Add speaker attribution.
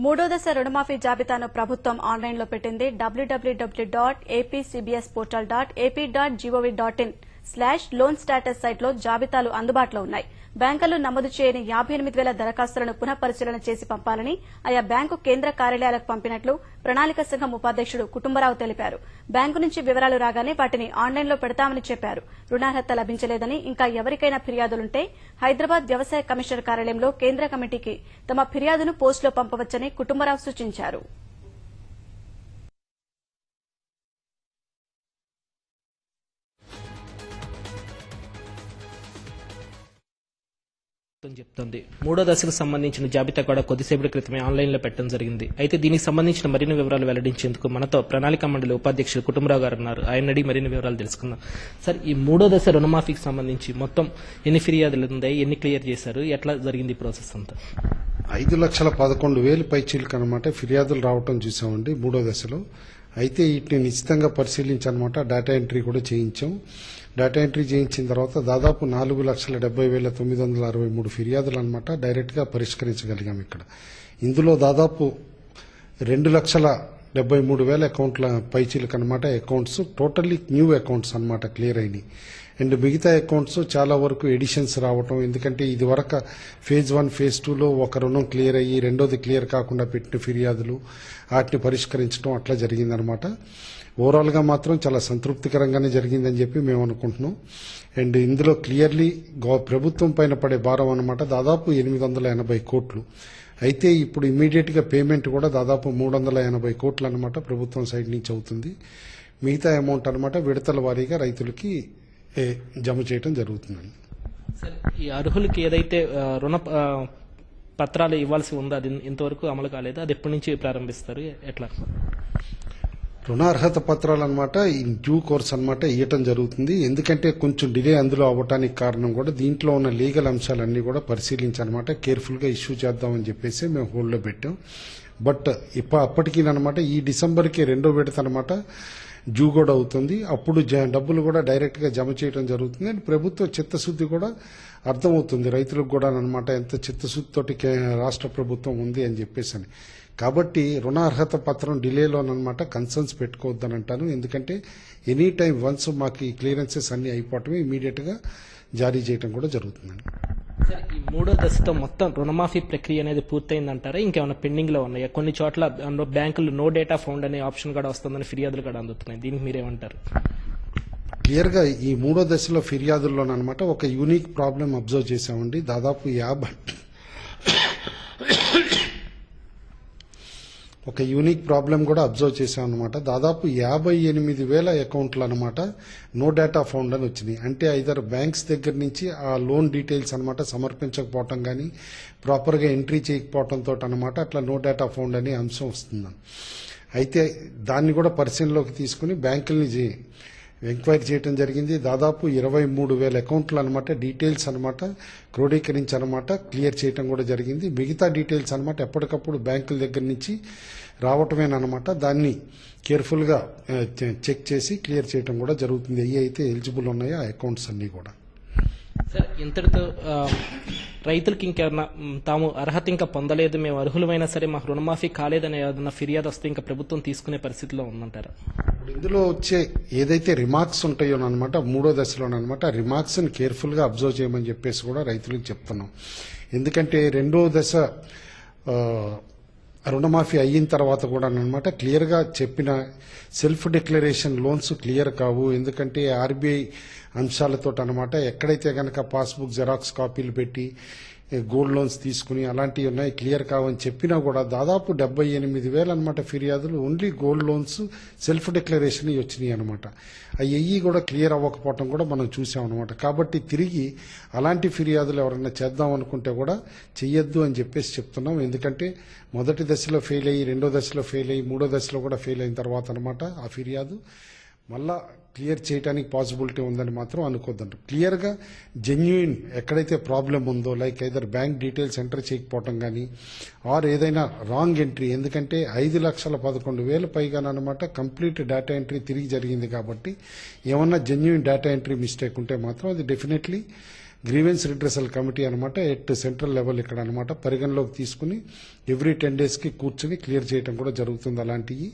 Speaker 1: మూడో దశ రుణమాఫీ జాబితాను ప్రభుత్వం ఆన్లైన్లో పెట్టింది. www.apcbsportal.ap.gov.in/loan status సైట్లో జాబితాలు అందుబాటులో ఉన్నాయి. బ్యాంకులు నమోదు చేయని 58,000 దరఖాస్తులను పునఃపరిశీలన చేసి పంపాలని ఆయా బ్యాంకు కేంద్ర కార్యాలయాలకు పంపినట్లు ప్రణాళిక సంఘం ఉపాధ్యకుడు కుటుంబరావు తెలిపారు. బ్యాంకు నుంచి వివరాలు రాగానే వాటిని ఆన్లైన్లో పెడతామని చెప్పారు. రుణార్హత లభించలేదని, ఇంకా ఎవరికైనా ఫిర్యాదులుంటే హైదరాబాద్ వ్యవసాయ కమిషనర్ కార్యాలయంలో కేంద్ర కమిటీకి తమ ఫిర్యాదును పోస్టులో పంపవచ్చని కుటుంబరావు సూచించారు.
Speaker 2: చెప్తుంది. మూడో దశకు సంబంధించిన జాబితా కూడా కొద్దిసేపటి క్రితమే ఆన్లైన్లో పెట్టడం జరిగింది. అయితే దీనికి సంబంధించిన మరిన్ని వివరాలు వెల్లడించేందుకు మనతో ప్రణాళిక మండలి ఉపాధ్యక్షుడు కుటుంబరావు గారు ఉన్నారు. ఆయన అడిగి మరిన్ని వివరాలు తెలుసుకుందాం. సార్, ఈ మూడో దశ రుణమాఫీకి సంబంధించి మొత్తం ఎన్ని ఫిర్యాదులు ఉన్నాయి, ఎన్ని క్లియర్ చేశారు, ఎట్లా జరిగింది ప్రాసెస్ అంతా?
Speaker 3: 5,11,000 పైచీలకు అనమాట ఫిర్యాదులు రావటం చూసామండి మూడో దశలో. అయితే వీటిని నిశ్చితంగా పరిశీలించనమాట డేటా ఎంట్రీ కూడా చేయించాం. డేటా ఎంట్రీ చేయించిన తర్వాత దాదాపు 4,70,963 ఫిర్యాదులు అనమాట డైరెక్ట్ గా పరిష్కరించగలిగాం. ఇక్కడ ఇందులో దాదాపు 2,73,000 అకౌంట్ల పైచీలకు అనమాట అకౌంట్స్ టోటల్లీ న్యూ అకౌంట్స్ అనమాట క్లియర్ అయినాయి. అండ్ మిగతా అకౌంట్స్ చాలా వరకు ఎడిషన్స్ రావటం, ఎందుకంటే ఇది వరకు ఫేజ్ 1 ఫేజ్ 2లో ఒక రుణం క్లియర్ అయ్యి రెండోది క్లియర్ కాకుండా పెట్టిన ఫిర్యాదులు వాటిని పరిష్కరించడం అట్లా జరిగిందనమాట. ఓవరాల్ గా మాత్రం చాలా సంతృప్తికరంగానే జరిగిందని చెప్పి మేము అనుకుంటున్నాం. అండ్ ఇందులో క్లియర్లీ ప్రభుత్వం పైన పడే భారం అనమాట దాదాపు 880 కోట్లు. అయితే ఇప్పుడు ఇమీడియట్ గా పేమెంట్ కూడా దాదాపు 380 కోట్లు అనమాట ప్రభుత్వం సైడ్ నుంచి అవుతుంది. మిగతా అమౌంట్ అనమాట విడతల వారీగా రైతులకి జమ చేయడం జరుగుతుందండి.
Speaker 2: సార్, ఈ అర్హులకి ఏదైతే రుణ పత్రాలు ఇవ్వాల్సి ఉందో అది ఇంతవరకు అమలు కాలేదు. అది ఎప్పటి నుంచి ప్రారంభిస్తారు, ఎట్లా?
Speaker 3: రుణార్హత పత్రాలు అనమాట ఇన్ డ్యూ కోర్స్ అనమాట ఇవ్వటం జరుగుతుంది. ఎందుకంటే కొంచెం డిలే అందులో అవ్వటానికి కారణం కూడా దీంట్లో ఉన్న లీగల్ అంశాలన్నీ కూడా పరిశీలించనమాట కేర్ఫుల్ గా ఇష్యూ చేద్దామని చెప్పేసి మేము హోల్డ్ లో పెట్టాం. బట్ అప్పటికి అనమాట ఈ డిసెంబర్కి రెండో విడత అనమాట డ్యూ కూడా అవుతుంది. అప్పుడు డబ్బులు కూడా డైరెక్ట్ గా జమ చేయడం జరుగుతుంది. అండ్ ప్రభుత్వ చిత్తశుద్ధి కూడా అర్థమవుతుంది రైతులకు కూడా అనమాట ఎంత చిత్తశుద్ధితోటి రాష్ట్ర ప్రభుత్వం ఉంది అని చెప్పేసి అని. కాబట్టి రుణార్హత పత్రం డిలేలోనమాట కన్సర్న్స్ పెట్టుకోవద్దని అంటాను. ఎందుకంటే ఎనీ టైం వన్స్ మాకు ఈ క్లియరెన్సెస్ అన్ని అయిపోవటమే ఇమీడియట్ గా జారీ చేయడం కూడా జరుగుతుందండి.
Speaker 2: సార్, ఈ మూడో దశతో మొత్తం రుణమాఫీ ప్రక్రియ అనేది పూర్తయిందంటారా, ఇంకేమైనా పెండింగ్ లో ఉన్నాయా? కొన్ని చోట్ల బ్యాంకులు నో డేటా ఫౌండ్ అనే ఆప్షన్ కూడా వస్తుందని ఫిర్యాదులు కూడా అందుతున్నాయి. దీనికి మీరేమంటారు?
Speaker 3: క్లియర్ గా ఈ మూడో దశలో ఫిర్యాదుల్లోనమాట ఒక యూనిక్ ప్రాబ్లం అబ్జర్వ్ చేశామండి. దాదాపు 58,000 అకౌంట్లు అనమాట నో డేటా ఫౌండ్ అని వచ్చినాయి. అంటే ఐదర్ బ్యాంక్స్ దగ్గర నుంచి ఆ లోన్ డీటెయిల్స్ అనమాట సమర్పించకపోవటం కానీ ప్రాపర్ గా ఎంట్రీ చేయకపోవడంతో అనమాట అట్లా నో డేటా ఫౌండ్ అనే అంశం వస్తుంది. అయితే దాన్ని కూడా పరిశీలనలోకి తీసుకుని బ్యాంకుల్ని ఎంక్వైరీ చేయడం జరిగింది. దాదాపు 23,000 అకౌంట్లు అనమాట డీటెయిల్స్ అనమాట క్రోడీకరించి అనమాట క్లియర్ చేయడం కూడా జరిగింది. మిగతా డీటెయిల్స్ అనమాట ఎప్పటికప్పుడు బ్యాంకుల దగ్గర నుంచి రావటమేనమాట దాన్ని కేర్ఫుల్ గా చెక్ చేసి క్లియర్ చేయడం కూడా జరుగుతుంది. ఏ అయితే ఎలిజిబుల్ ఉన్నాయో ఆ అకౌంట్స్ అన్ని కూడా.
Speaker 2: సార్, ఇంతటితో రైతులకి ఇంకేమన్నా తాము అర్హత ఇంకా పొందలేదు, మేము అర్హులమైనా సరే మాకు రుణమాఫీ కాలేదనే ఏదన్నా ఫిర్యాదు వస్తే ఇంకా ప్రభుత్వం తీసుకునే పరిస్థితిలో ఉందంటారా?
Speaker 3: ఇప్పుడు ఇందులో వచ్చే ఏదైతే రిమార్క్స్ ఉంటాయోనమాట మూడో దశలోనమాట రిమార్క్స్ ని కేర్ఫుల్ గా అబ్జర్వ్ చేయమని చెప్పేసి కూడా రైతులకు చెప్తున్నాం. ఎందుకంటే రెండో దశ రుణమాఫీ అయిన తర్వాత కూడా అనమాట క్లియర్ గా చెప్పిన సెల్ఫ్ డిక్లరేషన్ లోన్స్ క్లియర్ కావు. ఎందుకంటే ఆర్బీఐ అంశాలతో అనమాట ఎక్కడైతే గనక పాస్బుక్ జెరాక్స్ కాపీలు పెట్టి గోల్డ్ లోన్స్ తీసుకుని అలాంటివి ఉన్నాయి క్లియర్ కావని చెప్పినా కూడా దాదాపు 78,000 అనమాట ఫిర్యాదులు only gold loans self declaration వచ్చినాయి అనమాట. అవి కూడా క్లియర్ అవ్వకపోవటం కూడా మనం చూసాం అనమాట. కాబట్టి తిరిగి అలాంటి ఫిర్యాదులు ఎవరైనా చేద్దాం అనుకుంటే కూడా చెయ్యొద్దు అని చెప్పేసి చెప్తున్నాం. ఎందుకంటే మొదటి దశలో ఫెయిల్ అయ్యి రెండో దశలో ఫెయిల్ అయ్యి మూడో దశలో కూడా ఫెయిల్ అయిన తర్వాత అనమాట ఆ ఫిర్యాదు మళ్ళా క్లియర్ చేయడానికి పాసిబిలిటీ ఉందని మాత్రం అనుకోద్దంట. క్లియర్ గా జెన్యూన్ ఎక్కడైతే ప్రాబ్లం ఉందో like either bank details enter చేయకపోవటం కానీ ఆర్ ఏదైనా రాంగ్ ఎంట్రీ, ఎందుకంటే 5,11,000 పైగానమాట కంప్లీట్ డేటా ఎంట్రీ తిరిగి జరిగింది. కాబట్టి ఏమన్నా జెన్యూన్ డేటా ఎంట్రీ మిస్టేక్ ఉంటే మాత్రం అది డెఫినెట్లీ గ్రీవెన్స్ రిడ్రెసల్ కమిటీ అనమాట ఎట్ సెంట్రల్ లెవెల్ ఇక్కడ అనమాట పరిగణలోకి తీసుకుని ఎవ్రీ 10 days కి కూర్చుని క్లియర్ చేయడం కూడా జరుగుతుంది అలాంటివి.